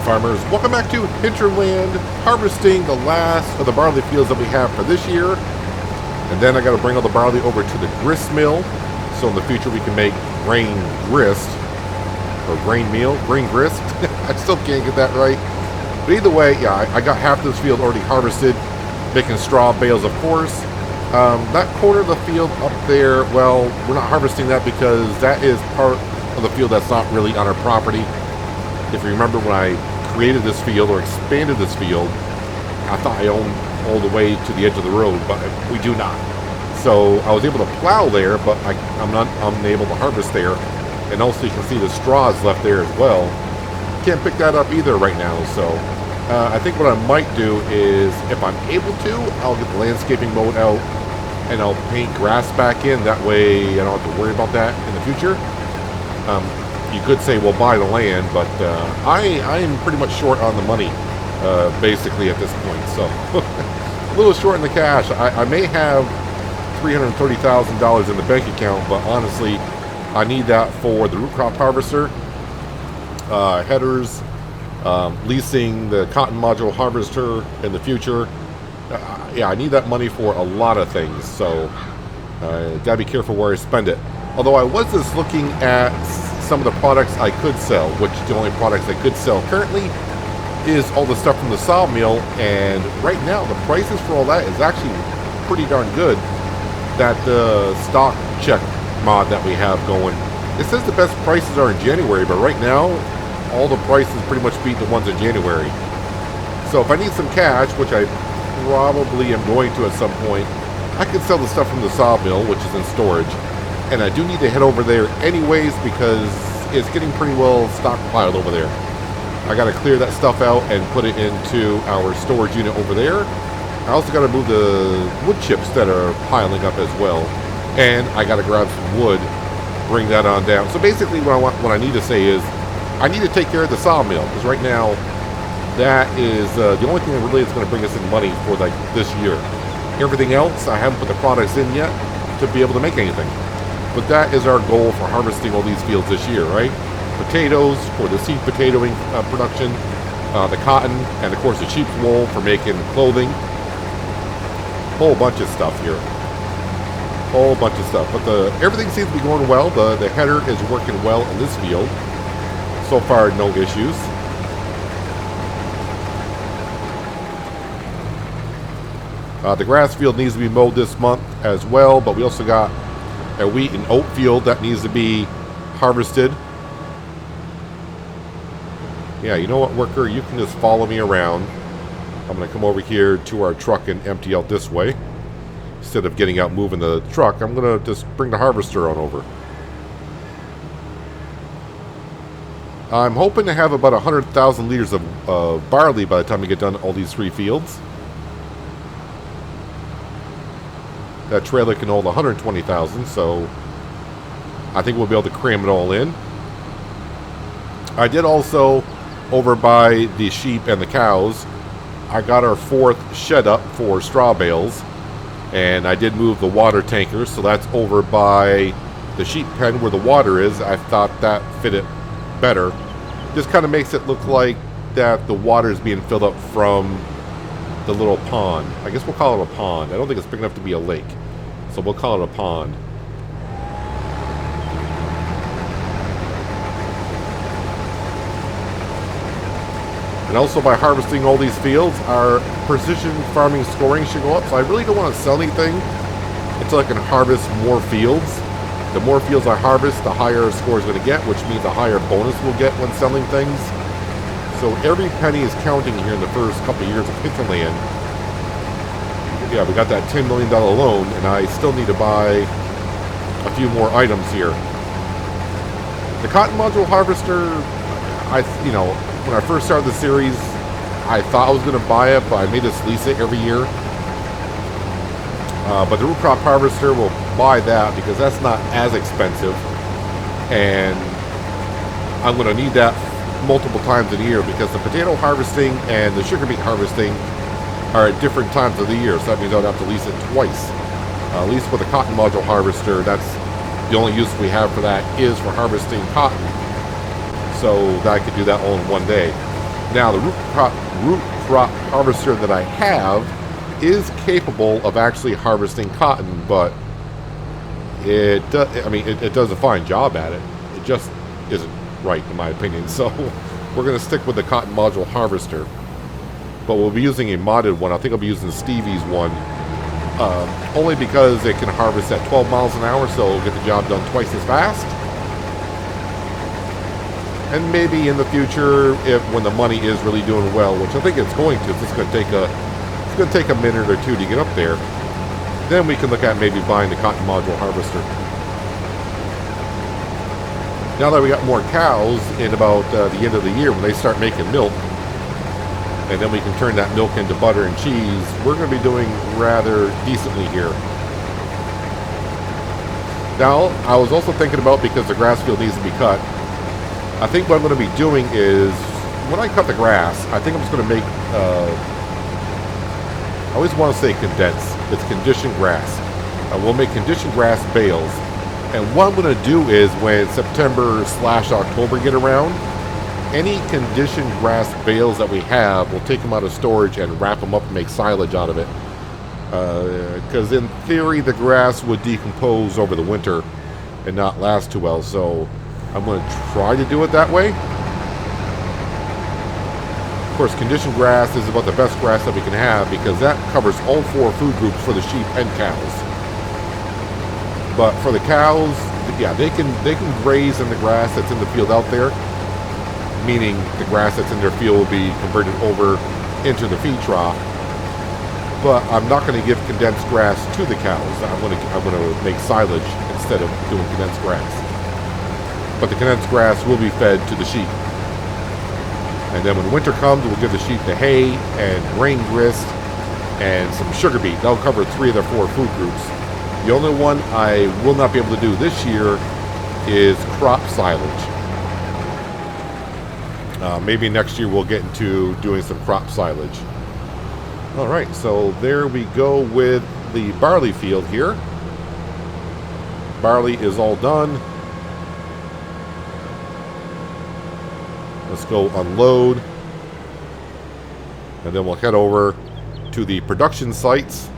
farmers, welcome back to Hinterland, harvesting the last of the barley fields that we have for this year. And then I got to bring all the barley over to the grist mill, so in the future we can make grain grist, or grain meal, grain grist. I still can't get that right. But either way, yeah, I got half this field already harvested, making straw bales, of course. That corner of the field up there, well, we're not harvesting that because that is part of the field that's not really on our property. If you remember when I created this field or expanded this field, I thought I owned all the way to the edge of the road, but we do not. So I was able to plow there, but I'm not unable to harvest there. And also you can see the straws left there as well. Can't pick that up either right now. So I think what I might do is, if I'm able to, I'll get the landscaping mode out and I'll paint grass back in. That way I don't have to worry about that in the future. You could say, well, buy the land, but I am pretty much short on the money, basically, at this point. So, a little short in the cash. I may have $330,000 in the bank account, but honestly, I need that for the root crop harvester, headers, leasing the cotton module harvester in the future. Yeah, I need that money for a lot of things, so gotta be careful where I spend it. Although I was just looking at some of the products I could sell, which the only products I could sell currently is all the stuff from the sawmill, and right now the prices for all that is actually pretty darn good. That stock check mod that we have going, it says the best prices are in January, but right now all the prices pretty much beat the ones in January. So if I need some cash, which I probably am going to at some point, I can sell the stuff from the sawmill, which is in storage. And I do need to head over there anyways because it's getting pretty well stockpiled over there. I got to clear that stuff out and put it into our storage unit over there. I also got to move the wood chips that are piling up as well. And I got to grab some wood, bring that on down. So basically what I need to say is I need to take care of the sawmill, because right now that is the only thing that really is going to bring us in money for like this year. Everything else, I haven't put the products in yet to be able to make anything. But that is our goal for harvesting all these fields this year, right? Potatoes for the seed potatoing production, the cotton, and of course the sheep's wool for making clothing. Whole bunch of stuff here. Whole bunch of stuff. But everything seems to be going well. The header is working well in this field. So far, no issues. The grass field needs to be mowed this month as well, but we also got a wheat and oat field that needs to be harvested. Yeah, you know what, worker? You can just follow me around. I'm going to come over here to our truck and empty out this way. Instead of getting out moving the truck, I'm going to just bring the harvester on over. I'm hoping to have about 100,000 liters of barley by the time we get done all these three fields. That trailer can hold 120,000, so I think we'll be able to cram it all in. I did also, over by the sheep and the cows, I got our fourth shed up for straw bales, and I did move the water tankers, so that's over by the sheep pen where the water is. I thought that fit it better. Just kind of makes it look like that the water is being filled up from the little pond. I guess we'll call it a pond. I don't think it's big enough to be a lake, so we'll call it a pond. And also by harvesting all these fields, our precision farming scoring should go up. So I really don't want to sell anything until I can harvest more fields. The more fields I harvest, the higher score is going to get, which means a higher bonus we'll get when selling things. So every penny is counting here in the first couple of years of Hinterland. Yeah, we got that $10 million loan, and I still need to buy a few more items here. The cotton module harvester, when I first started the series, I thought I was going to buy it, but I made us lease it every year. But the root crop harvester will buy that because that's not as expensive, and I'm going to need that multiple times a year because the potato harvesting and the sugar beet harvesting are at different times of the year, so that means I would have to lease it twice. At least with a cotton module harvester, that's the only use we have for that is for harvesting cotton, so that I could do that all in one day. Now, the root crop harvester that I have is capable of actually harvesting cotton, but it does a fine job at it. It just isn't right, in my opinion. So we're going to stick with the cotton module harvester, but we'll be using a modded one. I think I'll be using Stevie's one, only because it can harvest at 12 miles an hour, so it'll get the job done twice as fast. And maybe in the future, when the money is really doing well, which I think it's going to, it's going to take a minute or two to get up there, then we can look at maybe buying the cotton module harvester. Now that we got more cows in about the end of the year, when they start making milk, and then we can turn that milk into butter and cheese, we're going to be doing rather decently here. Now, I was also thinking about, because the grass field needs to be cut, I think what I'm going to be doing is, when I cut the grass, I think I'm just going to make, I always want to say condensed. It's conditioned grass. We'll make conditioned grass bales. And what I'm going to do is, when September/October get around, any conditioned grass bales that we have, we'll take them out of storage and wrap them up and make silage out of it. Because in theory, the grass would decompose over the winter and not last too well. So I'm going to try to do it that way. Of course, conditioned grass is about the best grass that we can have, because that covers all 4 food groups for the sheep and cows. But for the cows, yeah, they can graze in the grass that's in the field out there, meaning the grass that's in their field will be converted over into the feed trough. But I'm not going to give condensed grass to the cows. I'm going to make silage instead of doing condensed grass. But the condensed grass will be fed to the sheep. And then when winter comes, we'll give the sheep the hay and grain grist and some sugar beet. That'll cover 3 of the 4 food groups. The only one I will not be able to do this year is crop silage. Maybe next year we'll get into doing some crop silage. Alright, so there we go with the barley field here. Barley is all done. Let's go unload, and then we'll head over to the production sites.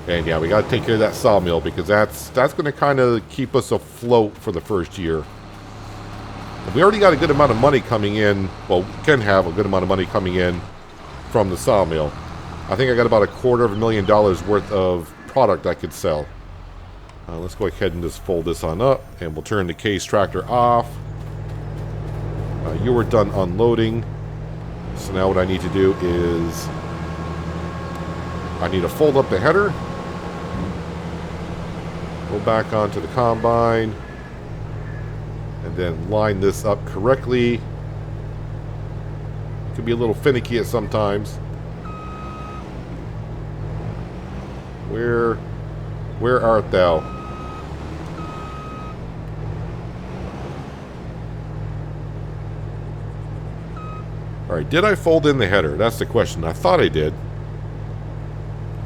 And yeah, we got to take care of that sawmill, because that's going to kind of keep us afloat for the first year. We already got a good amount of money coming in. Well, we can have a good amount of money coming in from the sawmill. I think I got about $250,000 worth of product I could sell. Let's go ahead and just fold this on up, and we'll turn the case tractor off. You were done unloading. So now what I need to do is I need to fold up the header, go back onto the combine, and then line this up correctly. It can be a little finicky at sometimes. Where art thou? Alright, did I fold in the header? That's the question. I thought I did.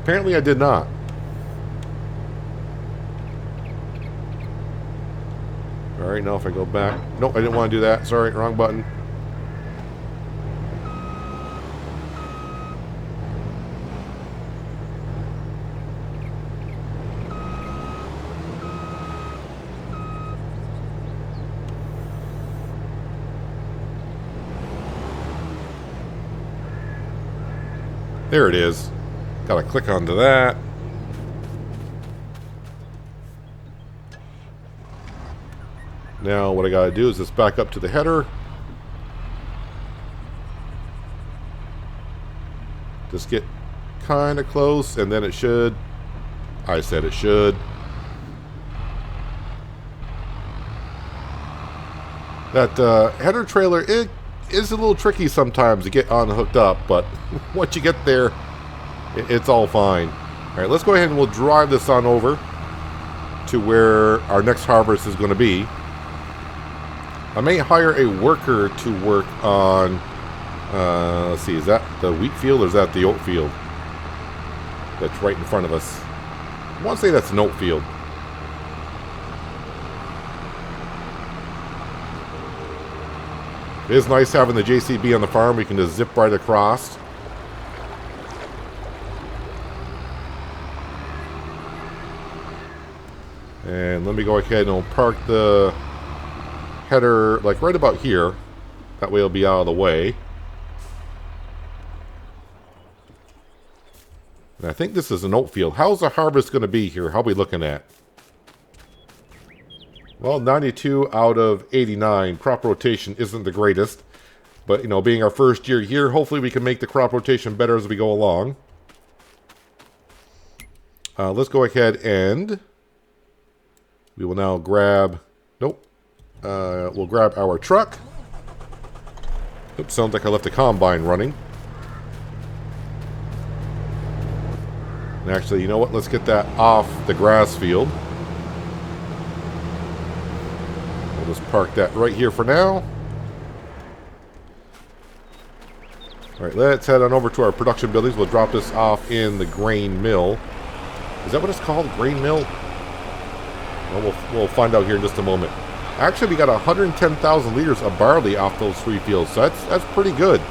Apparently I did not. Alright, now if I go back... Nope, I didn't want to do that. Sorry, wrong button. There it is. Gotta click onto that. Now what I gotta do is just back up to the header. Just get kind of close, and then it should. I said it should. That header trailer, it is a little tricky sometimes to get on hooked up, but once you get there, it's all fine. Alright, let's go ahead and we'll drive this on over to where our next harvest is going to be. I may hire a worker to work on, let's see, is that the wheat field or is that the oat field? That's right in front of us. I want to say that's an oat field. It is nice having the JCB on the farm. We can just zip right across. And let me go ahead and I'll park the header like right about here. That way it'll be out of the way. And I think this is an oat field. How's the harvest going to be here? How are we looking at? Well, 92 out of 89. Crop rotation isn't the greatest. But, you know, being our first year here, hopefully we can make the crop rotation better as we go along. Let's go ahead and we will now grab... Nope. We'll grab our truck. Oops, sounds like I left the combine running. And actually, you know what? Let's get that off the grass field. We'll just park that right here for now. Alright, let's head on over to our production buildings. We'll drop this off in the grain mill. Is that what it's called? Grain mill? Well, we'll find out here in just a moment. Actually, we got 110,000 liters of barley off those 3 fields, so that's pretty good.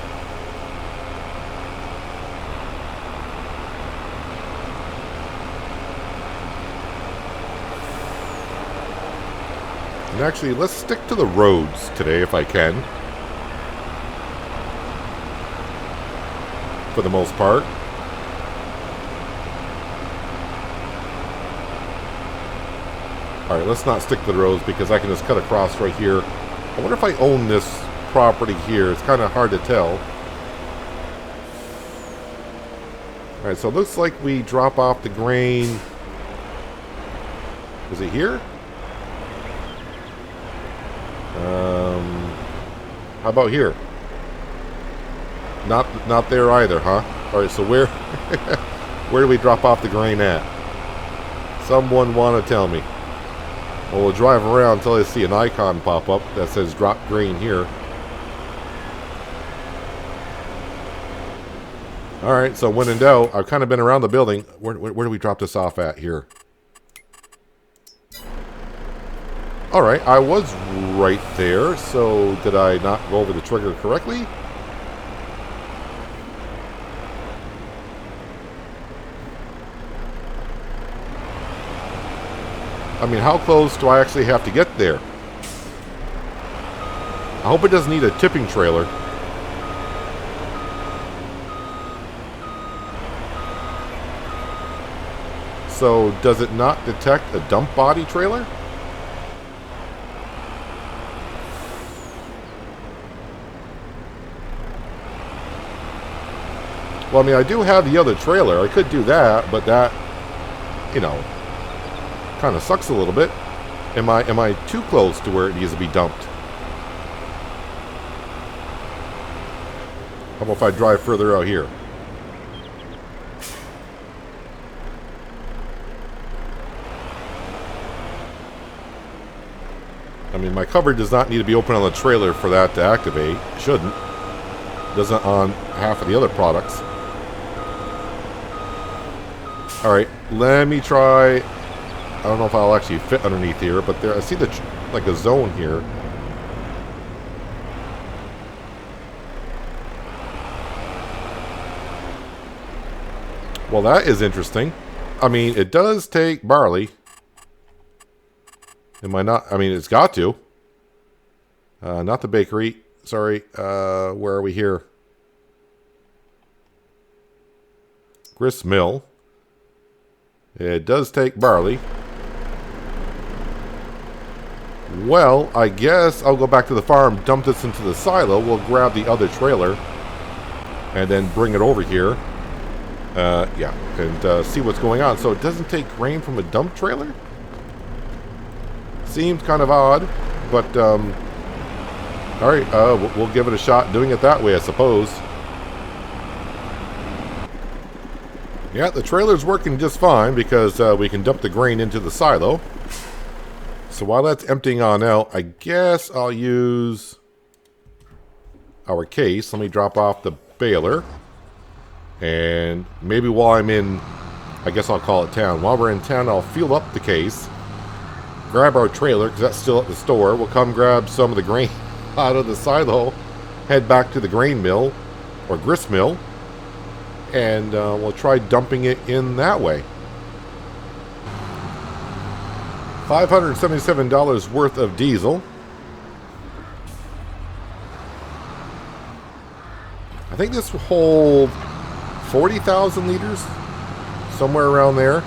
And actually, let's stick to the roads today if I can. For the most part. Alright, let's not stick to the roads because I can just cut across right here. I wonder if I own this property here. It's kind of hard to tell. Alright, so it looks like we drop off the grain. Is it here? How about here? Not there either, huh? Alright, so where where do we drop off the grain at? Someone want to tell me. Well, we'll drive around until I see an icon pop up that says drop grain here. Alright, so when in doubt, I've kind of been around the building. Where do we drop this off at here? Alright, I was right there, so did I not go over the trigger correctly? I mean, how close do I actually have to get there? I hope it doesn't need a tipping trailer. So, does it not detect a dump body trailer? Well, I mean, I do have the other trailer. I could do that, but that, you know, kind of sucks a little bit. Am I too close to where it needs to be dumped? How about if I drive further out here? I mean, my cover does not need to be open on the trailer for that to activate. Shouldn't. Doesn't on half of the other products. Alright, let me try. I don't know if I'll actually fit underneath here, but there I see like a zone here. Well, that is interesting. I mean, it does take barley. Am I not? I mean, it's got to. Not the bakery. Sorry. Where are we here? Gristmill. It does take barley. Well, I guess I'll go back to the farm, dump this into the silo. We'll grab the other trailer and then bring it over here. Yeah, and see what's going on. So it doesn't take grain from a dump trailer? Seems kind of odd, but alright, we'll give it a shot doing it that way, I suppose. Yeah, the trailer's working just fine because we can dump the grain into the silo. So while that's emptying on out, I guess I'll use our case. Let me drop off the baler. And maybe while I'm in, I guess I'll call it town. While we're in town, I'll fuel up the case. Grab our trailer, because that's still at the store. We'll come grab some of the grain out of the silo. head back to the grain mill or grist mill, and we'll try dumping it in that way. $577 worth of diesel. I think this will hold 40,000 liters, somewhere around there.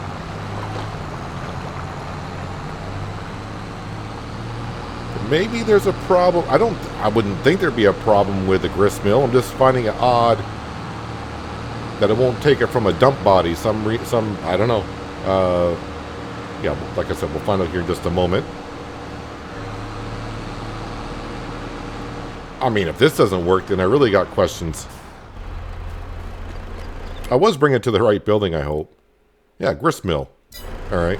Maybe there's a problem. I wouldn't think there'd be a problem with the grist mill. I'm just finding it odd that it won't take it from a dump body. Some I don't know. Yeah, like I said, we'll find out here in just a moment. I mean, if this doesn't work, then I really got questions. I was bringing it to the right building, I hope. Yeah, grist mill. All right.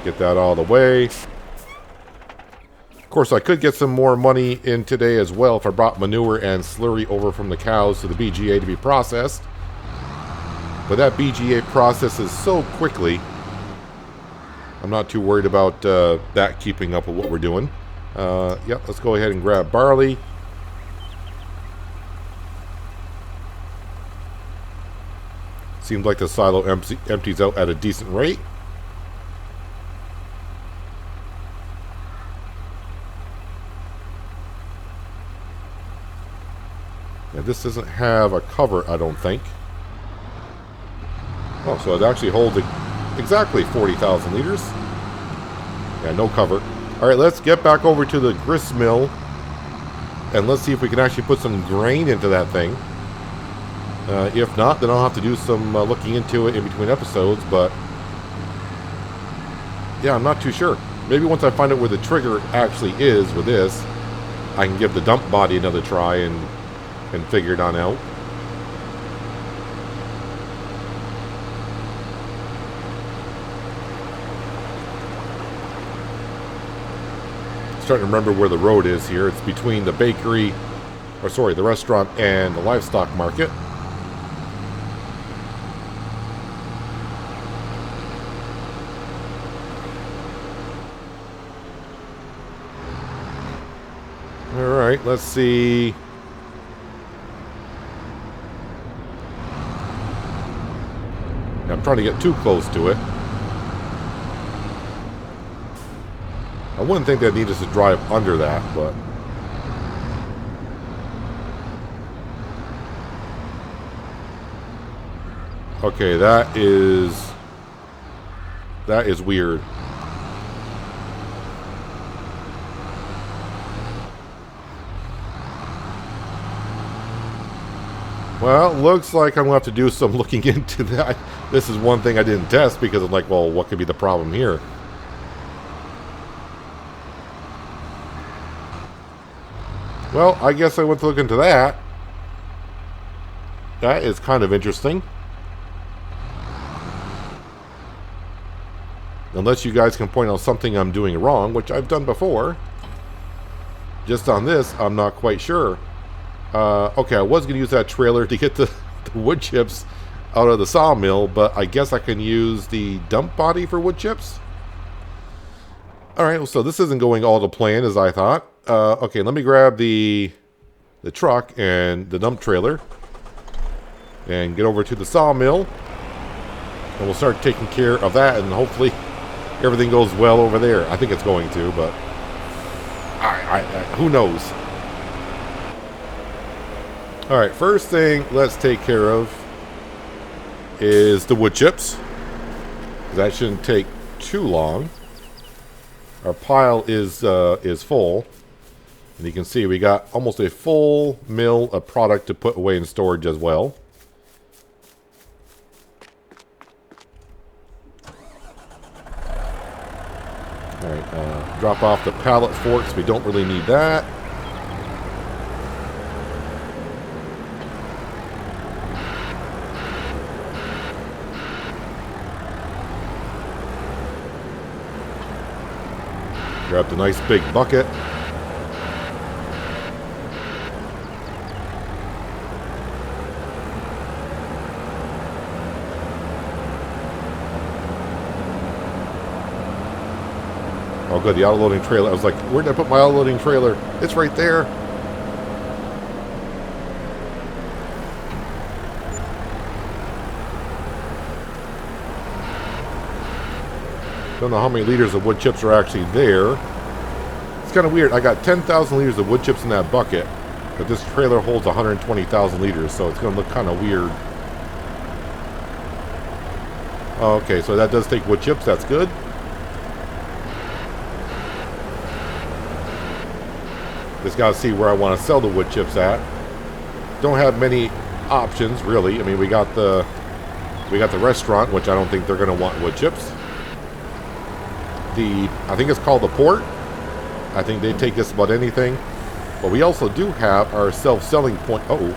Get that all the way. Of course, I could get some more money in today as well if I brought manure and slurry over from the cows to the BGA to be processed. But that BGA processes so quickly, I'm not too worried about that keeping up with what we're doing. Yep, let's go ahead and grab barley. Seems like the silo empties out at a decent rate. Yeah, this doesn't have a cover, I don't think. Oh, so it actually holds exactly 40,000 liters. Yeah, no cover. All right, let's get back over to the grist mill, and let's see if we can actually put some grain into that thing. If not, then I'll have to do some looking into it in between episodes, but yeah, I'm not too sure. Maybe once I find out where the trigger actually is with this, I can give the dump body another try and figure it on out. Starting to remember where the road is here. It's between the bakery, or sorry, the restaurant and the livestock market. All right, let's see. I'm trying to get too close to it. I wouldn't think they'd need us to drive under that, but... Okay, that is weird. Well, looks like I'm going to have to do some looking into that. This is one thing I didn't test because I'm like, well, what could be the problem here? Well, I guess I went to look into that. That is kind of interesting. Unless you guys can point out something I'm doing wrong, which I've done before. Just on this, I'm not quite sure. Okay, I was going to use that trailer to get the wood chips out of the sawmill, but I guess I can use the dump body for wood chips. Alright, so this isn't going all to plan as I thought. Okay, let me grab the truck and the dump trailer and get over to the sawmill, and we'll start taking care of that, and hopefully everything goes well over there. I think it's going to, but who knows? Alright, first thing let's take care of is the wood chips. That shouldn't take too long. Our pile is full. And you can see we got almost a full mill of product to put away in storage as well. Alright, drop off the pallet forks. We don't really need that. Grab the nice big bucket. Oh, good. The auto-loading trailer. I was like, where did I put my auto-loading trailer? It's right there. Don't know how many liters of wood chips are actually there. It's kind of weird. I got 10,000 liters of wood chips in that bucket, but this trailer holds 120,000 liters, so it's going to look kind of weird. Oh, okay, so that does take wood chips. That's good. Just got to see where I want to sell the wood chips at. Don't have many options, really. I mean, we got the restaurant, which I don't think they're going to want wood chips. I think it's called the Port. I think they take just about anything. But we also do have our self-selling point. Uh-oh.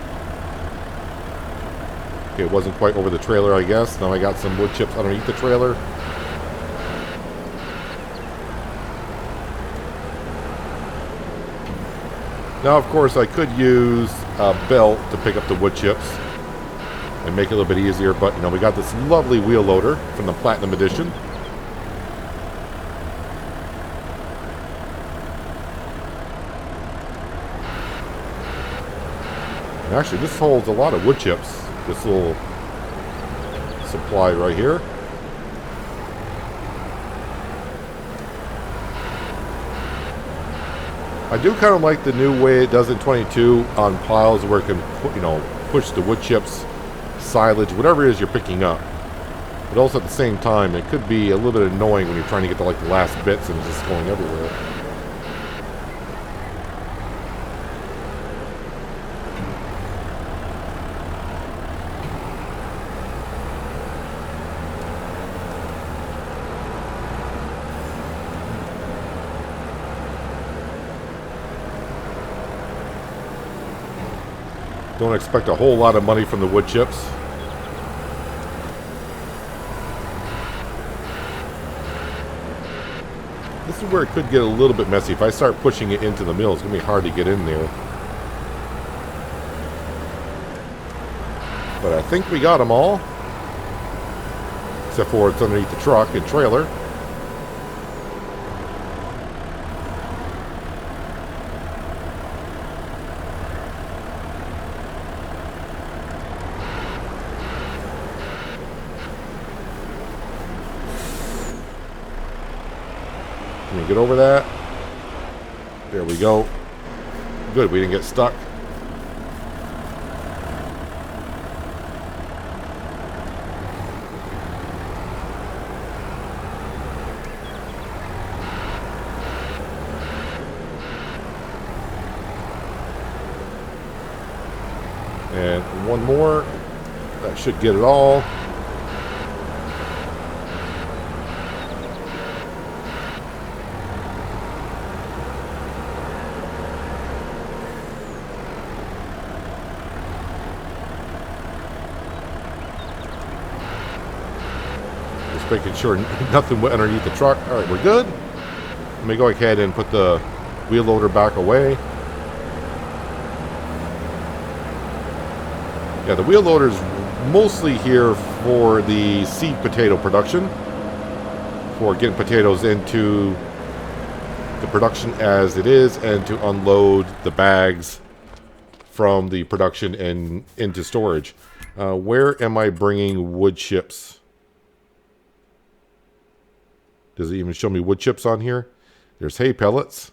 Okay, it wasn't quite over the trailer, I guess. Now I got some wood chips underneath the trailer. Now, of course, I could use a belt to pick up the wood chips and make it a little bit easier. But, you know, we got this lovely wheel loader from the Platinum Edition. Actually, this holds a lot of wood chips. This little supply right here. I do kind of like the new way it does in 22 on piles, where it can, you know, push the wood chips, silage, whatever it is you're picking up. But also at the same time, it could be a little bit annoying when you're trying to get to like the last bits and it's just going everywhere. Don't expect a whole lot of money from the wood chips. This is where it could get a little bit messy. If I start pushing it into the mill, it's going to be hard to get in there. But I think we got them all. Except for it's underneath the truck and trailer. Can we get over that? There we go. Good, we didn't get stuck. And one more. That should get it all. Making sure nothing went underneath the truck. All right, we're good. Let me go ahead and put the wheel loader back away. Yeah, the wheel loader is mostly here for the seed potato production, for getting potatoes into the production as it is, and to unload the bags from the production and into storage. Where am I bringing wood chips? Does it even show me wood chips on here? There's hay pellets.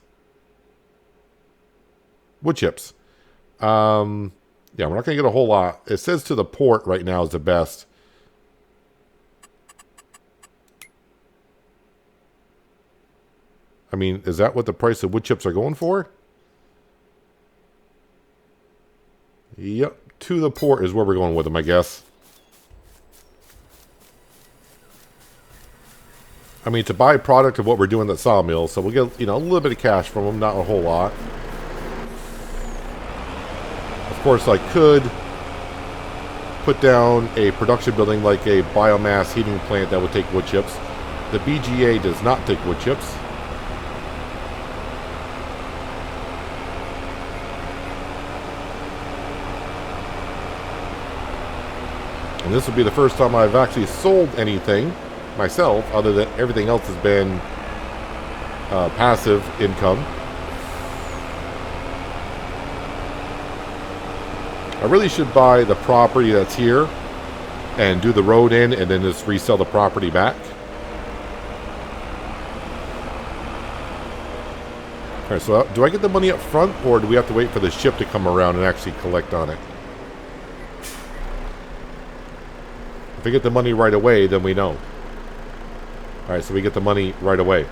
Wood chips. Yeah, we're not going to get a whole lot. It says to the port right now is the best. I mean, is that what the price of wood chips are going for? Yep, to the port is where we're going with them, I guess. I mean, it's a byproduct of what we're doing at the sawmill, so we'll get, you know, a little bit of cash from them, not a whole lot. Of course, I could put down a production building like a biomass heating plant that would take wood chips. The BGA does not take wood chips. And this will be the first time I've actually sold anything myself, other than everything else has been passive income. I really should buy the property that's here and do the road in and then just resell the property back. Alright, so do I get the money up front or do we have to wait for the ship to come around and actually collect on it? If we get the money right away, then we know. Alright, so we get the money right away.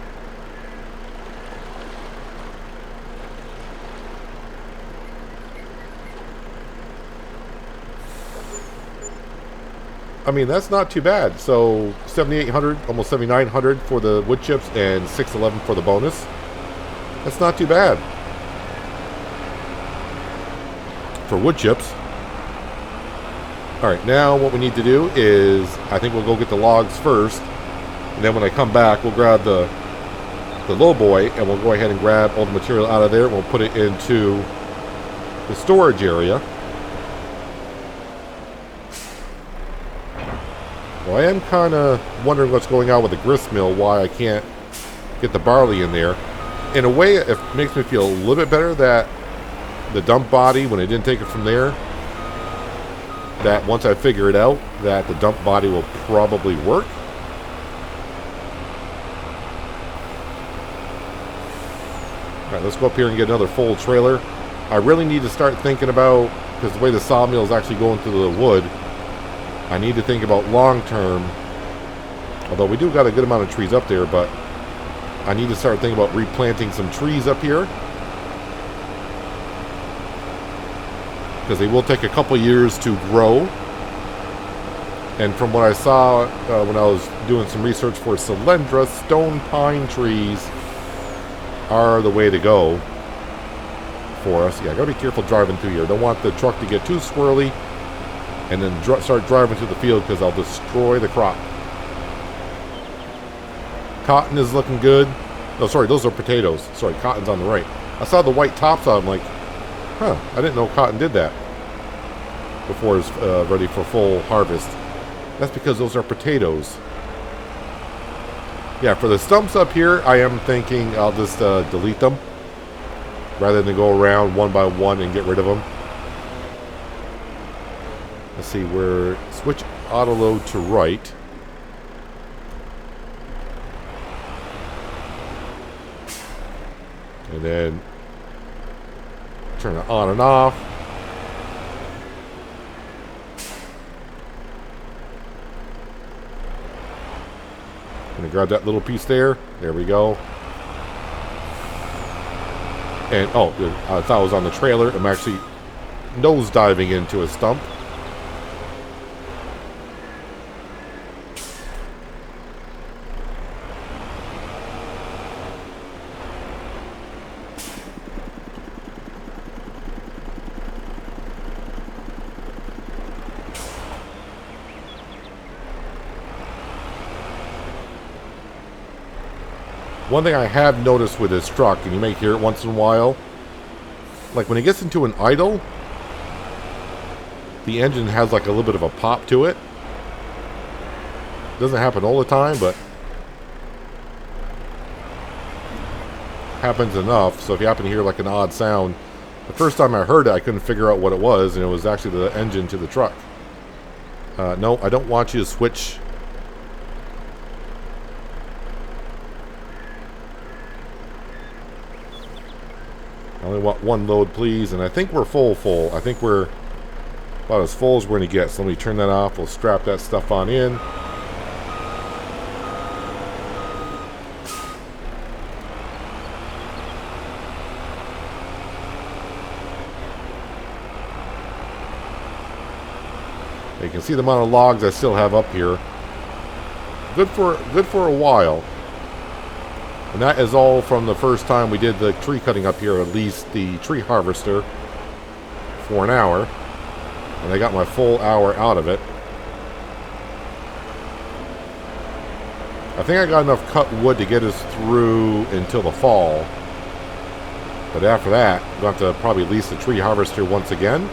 I mean, that's not too bad. So 7,800, almost 7,900 for the wood chips and 611 for the bonus. That's not too bad for wood chips. All right, now what we need to do is, I think we'll go get the logs first, and then when I come back, we'll grab the low boy, and we'll go ahead and grab all the material out of there, and we'll put it into the storage area. Well, I am kind of wondering what's going on with the gristmill, why I can't get the barley in there. In a way, it makes me feel a little bit better that the dump body, when I didn't take it from there, that once I figure it out, that the dump body will probably work. Alright, let's go up here and get another full trailer. I really need to start thinking about, because the way the sawmill is actually going through the wood, I need to think about long term. Although we do got a good amount of trees up there, but I need to start thinking about replanting some trees up here. Because they will take a couple years to grow. And from what I saw when I was doing some research for Solyndra, stone pine trees are the way to go for us. Yeah, I gotta be careful driving through here. Don't want the truck to get too swirly and then start driving through the field because I'll destroy the crop. Cotton is looking good. No, sorry, those are potatoes. Sorry, cotton's on the right. I saw the white tops on. I'm like, huh, I didn't know cotton did that before it's ready for full harvest. That's because those are potatoes. Yeah, for the stumps up here, I am thinking I'll just delete them rather than go around one by one and get rid of them. Let's see, we're switch auto load to right. And then turn it on and off. I'm gonna grab that little piece there. There we go. And oh, good. I thought I was on the trailer. I'm actually nose diving into a stump. One thing I have noticed with this truck, and you may hear it once in a while, like when it gets into an idle, the engine has like a little bit of a pop to it. Doesn't happen all the time, but happens enough. So if you happen to hear like an odd sound, the first time I heard it, I couldn't figure out what it was, and it was actually the engine to the truck. No, I don't want you to switch. I only want one load, please. And I think we're full. I think we're about as full as we're going to get. So let me turn that off. We'll strap that stuff on in. You can see the amount of logs I still have up here. Good for a while. And that is all from the first time we did the tree cutting up here, at least the tree harvester, for an hour. And I got my full hour out of it. I think I got enough cut wood to get us through until the fall. But after that, I'm going to have to probably lease the tree harvester once again.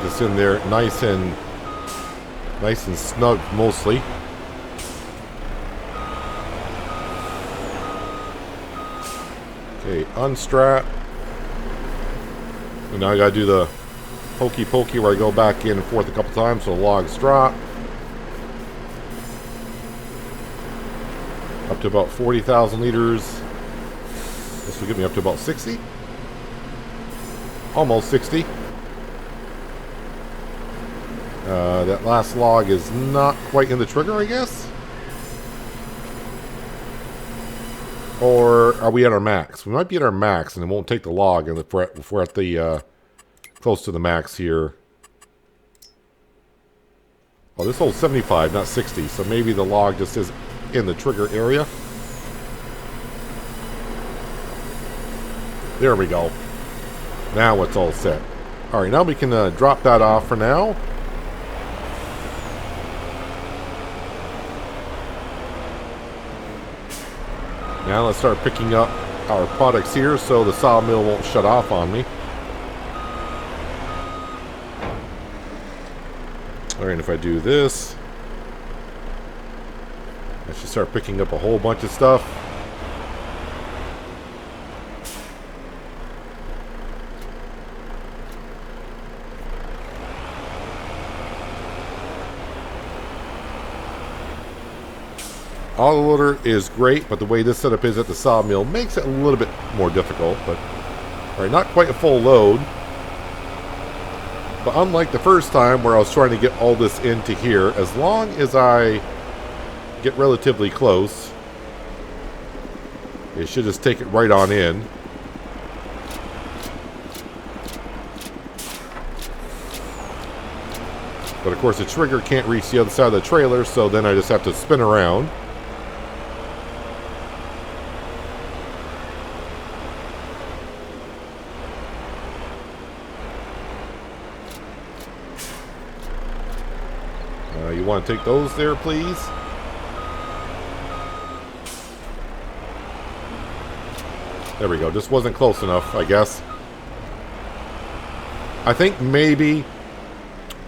this in there nice and snug mostly. Okay, unstrap. And now I gotta do the pokey where I go back in and forth a couple times so the logs drop. Up to about 40,000 liters. This will get me up to about 60. Almost 60. That last log is not quite in the trigger, I guess. Or are we at our max? We might be at our max, and it won't take the log if we're at the close to the max here. Oh, this holds 75, not 60, so maybe the log just is in the trigger area. There we go. Now it's all set. Alright, now we can drop that off for now. Now let's start picking up our products here so the sawmill won't shut off on me. Alright, if I do this, I should start picking up a whole bunch of stuff. Autoloader is great, but the way this setup is at the sawmill makes it a little bit more difficult. But alright, not quite a full load. But unlike the first time where I was trying to get all this into here, as long as I get relatively close, it should just take it right on in. But of course the trigger can't reach the other side of the trailer, so then I just have to spin around. You want to take those there, please? There we go. Just wasn't close enough, I guess. I think maybe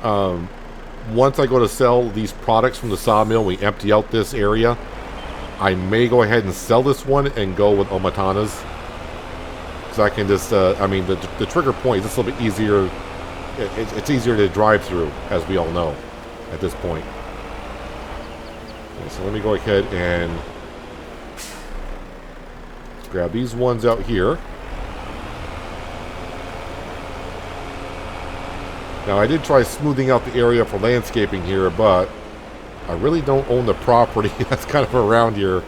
once I go to sell these products from the sawmill, we empty out this area, I may go ahead and sell this one and go with Omatanas. Because I can just, I mean, the trigger point is just a little bit easier. It's easier to drive through, as we all know, at this point. Okay, so let me go ahead and grab these ones out here. Now, I did try smoothing out the area for landscaping here, but I really don't own the property that's kind of around here.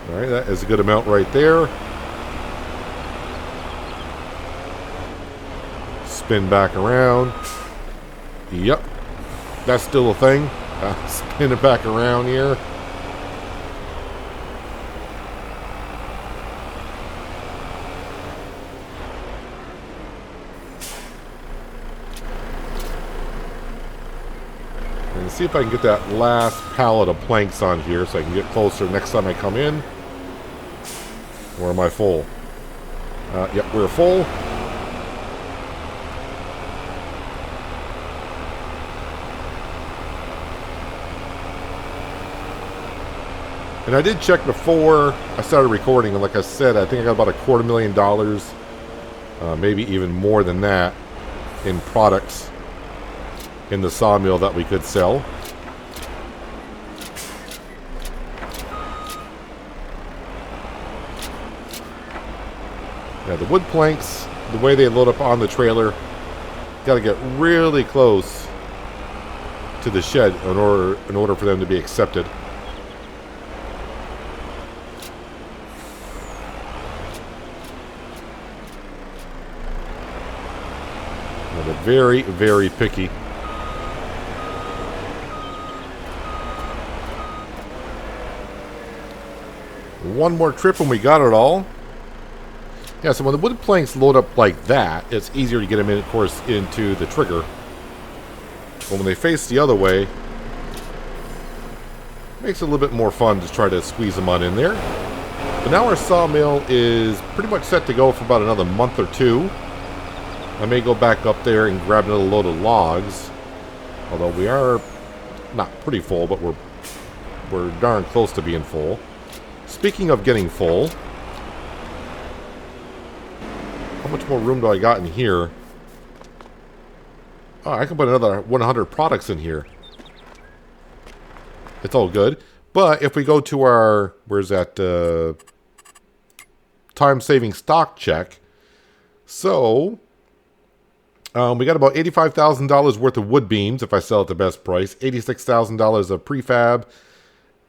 Alright, that is a good amount right there. Spin back around. Yep, that's still a thing. Spin it back around here. And see if I can get that last pallet of planks on here so I can get closer next time I come in. Or am I full? Yep, we're full. And I did check before I started recording, and like I said, I think I got about $250,000, maybe even more than that, in products in the sawmill that we could sell. Yeah, the wood planks, the way they load up on the trailer, got to get really close to the shed in order for them to be accepted. They're very, very picky. One more trip and we got it all. Yeah, so when the wood planks load up like that, it's easier to get them in, of course, into the trigger. But when they face the other way, Makes it a little bit more fun to try to squeeze them on in there. But now our sawmill is pretty much set to go for about another month or two. I may go back up there and grab another load of logs. Although we are not pretty full, but we're darn close to being full. Speaking of getting full, how much more room do I got in here? Oh, I can put another 100 products in here. It's all good. But if we go to our, where's that, time-saving stock check. So, we got about $85,000 worth of wood beams if I sell at the best price. $86,000 of prefab.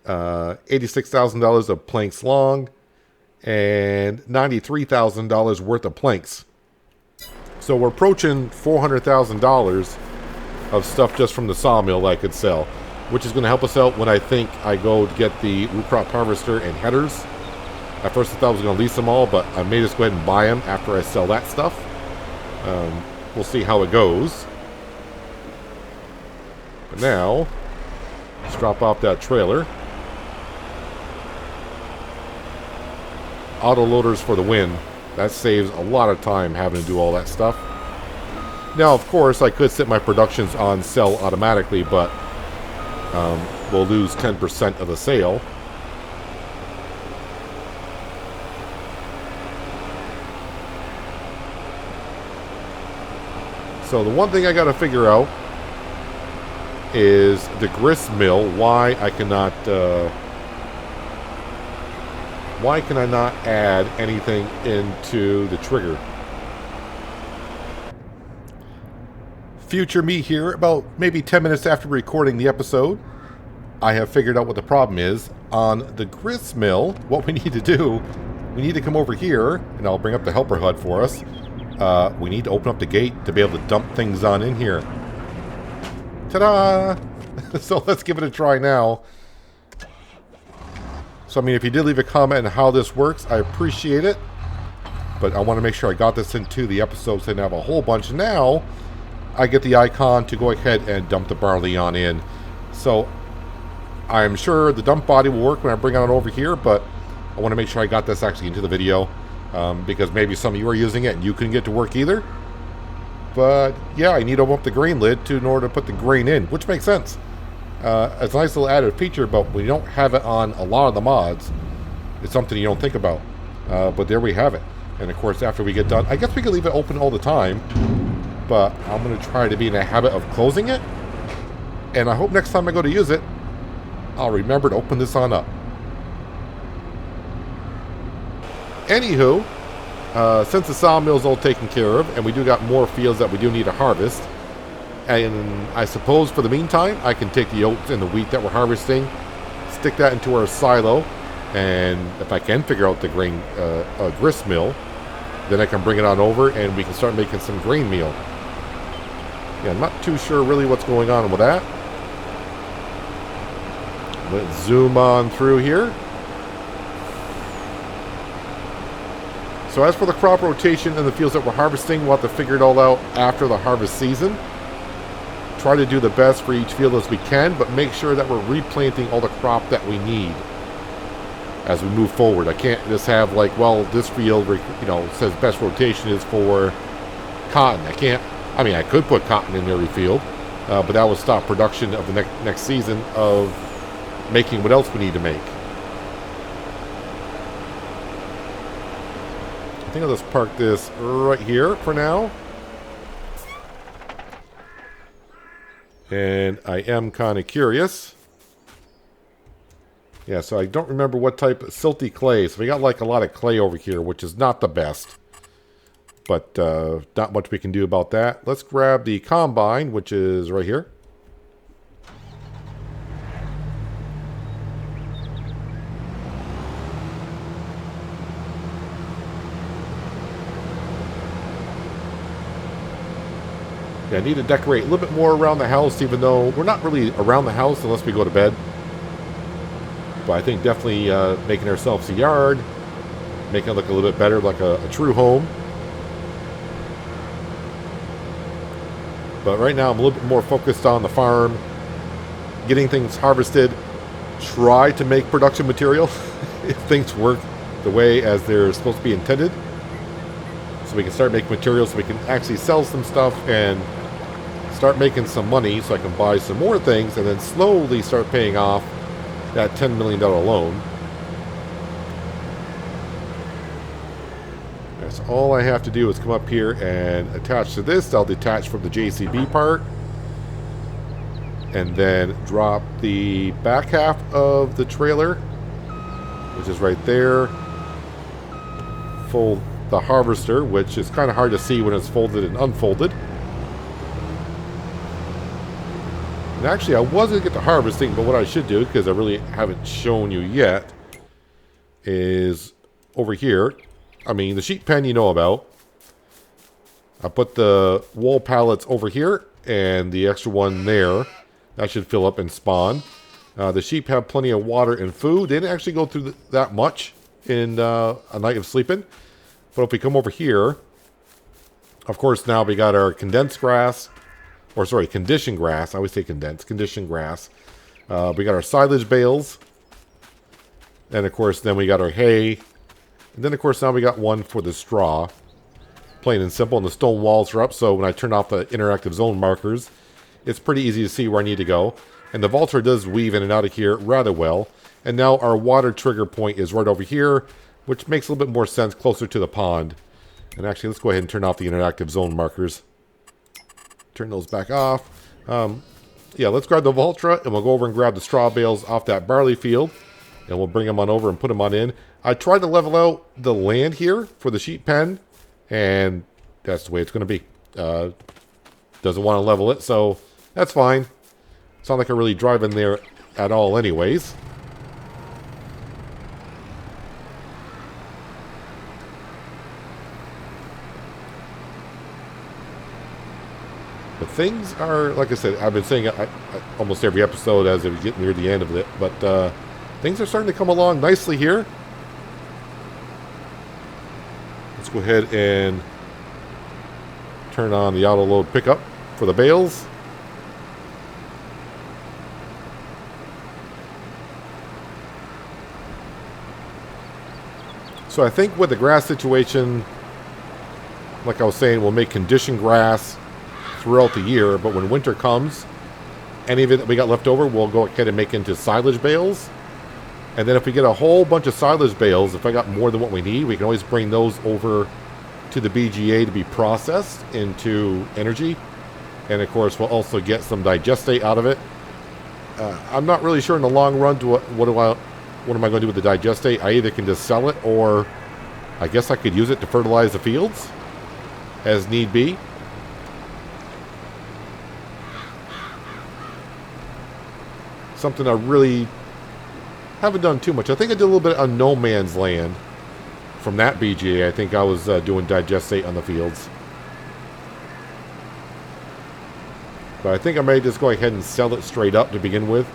$86,000 of planks long. And $93,000 worth of planks. So we're approaching $400,000 of stuff just from the sawmill that I could sell, which is going to help us out when I think I go to get the root crop harvester and headers. At first I thought I was going to lease them all, but I may just go ahead and buy them after I sell that stuff. We'll see how it goes. But now, let's drop off that trailer. Auto loaders for the win. That saves a lot of time having to do all that stuff. Now, of course, I could set my productions on sell automatically, but we'll lose 10% of the sale. So the one thing I got to figure out is the gristmill. Why can I not add anything into the trigger? Future me here, about maybe 10 minutes after recording the episode, I have figured out what the problem is. On the gristmill, what we need to do, we need to come over here, and I'll bring up the helper HUD for us. We need to open up the gate to be able to dump things on in here. Ta-da! So let's give it a try now. So, I mean, if you did leave a comment on how this works, I appreciate it. But I want to make sure I got this into the episode so I have a whole bunch. Now, I get the icon to go ahead and dump the barley on in. So, I'm sure the dump body will work when I bring it on over here, but I want to make sure I got this actually into the video. Because maybe some of you are using it and you couldn't get to work either. But, yeah, I need to open up the grain lid in order to put the grain in, which makes sense. It's a nice little added feature, but when you don't have it on a lot of the mods, it's something you don't think about. But there we have it. And of course, after we get done, I guess we could leave it open all the time, but I'm going to try to be in a habit of closing it. And I hope next time I go to use it, I'll remember to open this on up. Anywho, since the sawmill's all taken care of, and we do got more fields that we do need to harvest, and I suppose for the meantime, I can take the oats and the wheat that we're harvesting, stick that into our silo, and if I can figure out the grain grist mill, then I can bring it on over and we can start making some grain meal. Yeah, I'm not too sure really what's going on with that. Let's zoom on through here. So as for the crop rotation and the fields that we're harvesting, we'll have to figure it all out after the harvest season. Try to do the best for each field as we can, but make sure that we're replanting all the crop that we need as we move forward. I can't just have like, well, this field, you know, says best rotation is for cotton. I mean, I could put cotton in every field, but that would stop production of the next season of making what else we need to make. I think I'll just park this right here for now. And I am kind of curious. Yeah, so I don't remember what type of silty clay. So we got like a lot of clay over here, which is not the best. But not much we can do about that. Let's grab the combine, which is right here. Yeah, I need to decorate a little bit more around the house, even though we're not really around the house unless we go to bed. But I think definitely making ourselves a yard, making it look a little bit better, like a true home. But right now I'm a little bit more focused on the farm, getting things harvested, try to make production material if things work the way as they're supposed to be intended. So we can start making materials so we can actually sell some stuff and start making some money so I can buy some more things and then slowly start paying off that $10 million loan. That's all I have to do is come up here and attach to this. I'll detach from the JCB part. And then drop the back half of the trailer, which is right there. Fold the harvester, which is kind of hard to see when it's folded and unfolded. And actually, I was going to get to harvesting, but what I should do, because I really haven't shown you yet, is over here. I mean, the sheep pen you know about. I put the wool pallets over here and the extra one there. That should fill up and spawn. The sheep have plenty of water and food. They didn't actually go through that much in a night of sleeping. But if we come over here, of course, now we got our condensed grass. Or sorry, conditioned grass. I always say condensed. Conditioned grass. We got our silage bales. And of course, then we got our hay. And then of course, now we got one for the straw. Plain and simple. And the stone walls are up. So when I turn off the interactive zone markers, it's pretty easy to see where I need to go. And the Valtra does weave in and out of here rather well. And now our water trigger point is right over here, which makes a little bit more sense closer to the pond. And actually, let's go ahead and turn off the interactive zone markers. Turn those back off. Yeah, let's grab the Valtra, and we'll go over and grab the straw bales off that barley field. And we'll bring them on over and put them on in. I tried to level out the land here for the sheep pen, and that's the way it's going to be. Doesn't want to level it, so that's fine. It's not like I really drive in there at all anyways. But things are, like I said, I've been saying it almost every episode as we get near the end of it, but things are starting to come along nicely here. Let's go ahead and turn on the auto load pickup for the bales. So I think with the grass situation, like I was saying, we'll make conditioned grass throughout the year, but when winter comes, any of it that we got left over, we'll go ahead and make into silage bales. And then if we get a whole bunch of silage bales, if I got more than what we need, we can always bring those over to the BGA to be processed into energy. And of course, we'll also get some digestate out of it. I'm not really sure in the long run what am I going to do with the digestate. I either can just sell it, or I guess I could use it to fertilize the fields as need be. Something I really haven't done too much. I think I did a little bit on No Man's Land from that BGA. I think I was doing digestate on the fields. But I think I may just go ahead and sell it straight up to begin with.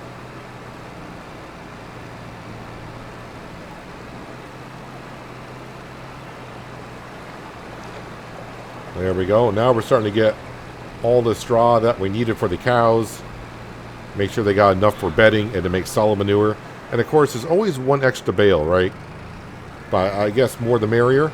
There we go. Now we're starting to get all the straw that we needed for the cows. Make sure they got enough for bedding and to make solid manure. And of course, there's always one extra bale, right? But I guess more the merrier.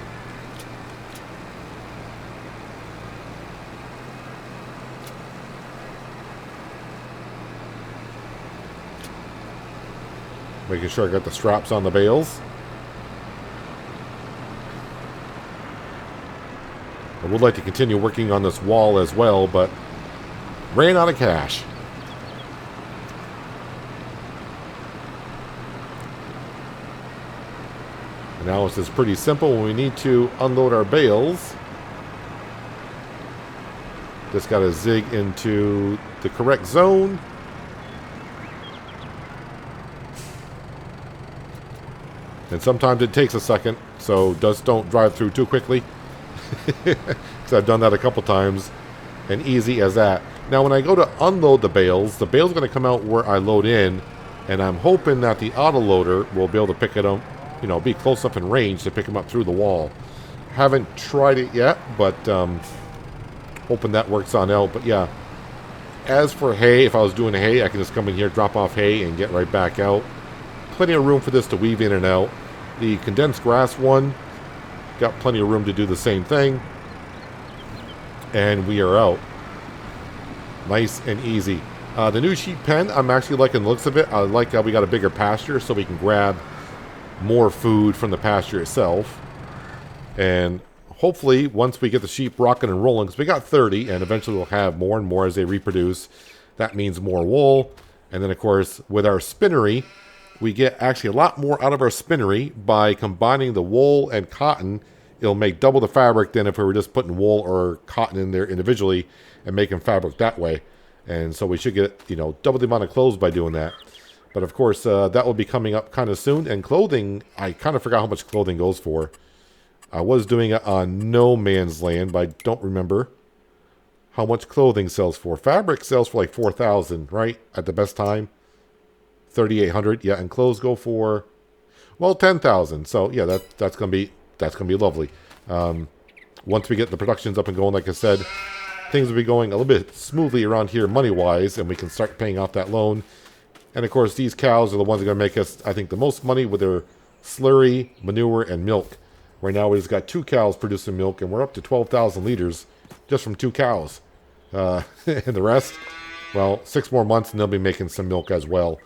Making sure I got the straps on the bales. I would like to continue working on this wall as well, but ran out of cash. And now it's just pretty simple. When we need to unload our bales, just got to zig into the correct zone. And sometimes it takes a second, so just don't drive through too quickly. Because I've done that a couple times, and easy as that. Now when I go to unload the bales are going to come out where I load in, and I'm hoping that the auto loader will be able to pick it up, you know, be close up in range to pick them up through the wall. Haven't tried it yet, but hoping that works on out. But yeah, as for hay, if I was doing hay, I can just come in here, drop off hay, and get right back out. plenty of room for this to weave in and out. The condensed grass one, got plenty of room to do the same thing. And we are out. Nice and easy. The new sheep pen, I'm actually liking the looks of it. I like how we got a bigger pasture so we can grab more food from the pasture itself. And hopefully, once we get the sheep rocking and rolling, because we got 30, and eventually we'll have more and more as they reproduce. That means more wool. And then, of course, with our spinnery, we get actually a lot more out of our spinnery by combining the wool and cotton. It'll make double the fabric than if we were just putting wool or cotton in there individually and making fabric that way. And so we should get, you know, double the amount of clothes by doing that. But, of course, that will be coming up kind of soon. And clothing, I kind of forgot how much clothing goes for. I was doing it on No Man's Land, but I don't remember how much clothing sells for. Fabric sells for like 4,000, right? At the best time. 3,800, yeah, and clothes go for, well, 10,000. So yeah, that's gonna be lovely. Once we get the productions up and going, like I said, things will be going a little bit smoothly around here money-wise, and we can start paying off that loan. And of course, these cows are the ones that are gonna make us, I think, the most money with their slurry, manure, and milk. Right now, we just got 2 cows producing milk, and we're up to 12,000 liters just from 2 cows. And the rest, well, 6 more months, and they'll be making some milk as well.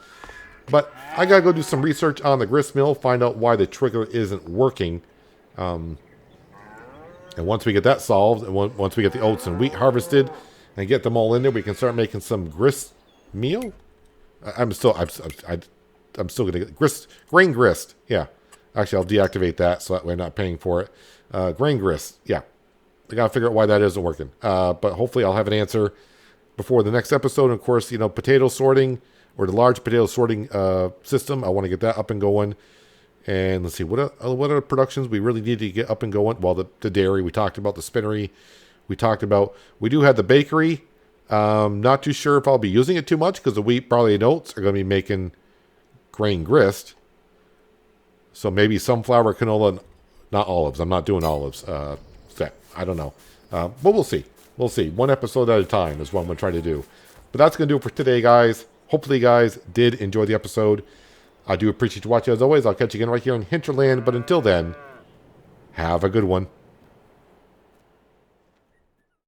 But I gotta go do some research on the grist mill, find out why the trigger isn't working. And once we get that solved, and once we get the oats and wheat harvested and get them all in there, we can start making some grist meal. I'm still gonna get grain grist. Yeah, actually, I'll deactivate that so that way I'm not paying for it. Grain grist. Yeah, I gotta figure out why that isn't working. But hopefully, I'll have an answer before the next episode. And of course, you know, potato sorting. Or the large potato sorting system. I want to get that up and going. And let's see, what are productions we really need to get up and going? Well, the dairy, we talked about the spinnery. We talked about, we do have the bakery. Not too sure if I'll be using it too much because the wheat, barley, and oats are going to be making grain grist. So maybe sunflower, canola, not olives. I'm not doing olives. I don't know. But we'll see. We'll see. One episode at a time is what I'm going to try to do. But that's going to do it for today, guys. Hopefully you guys did enjoy the episode. I do appreciate you watching as always. I'll catch you again right here on Hinterland. But until then, have a good one.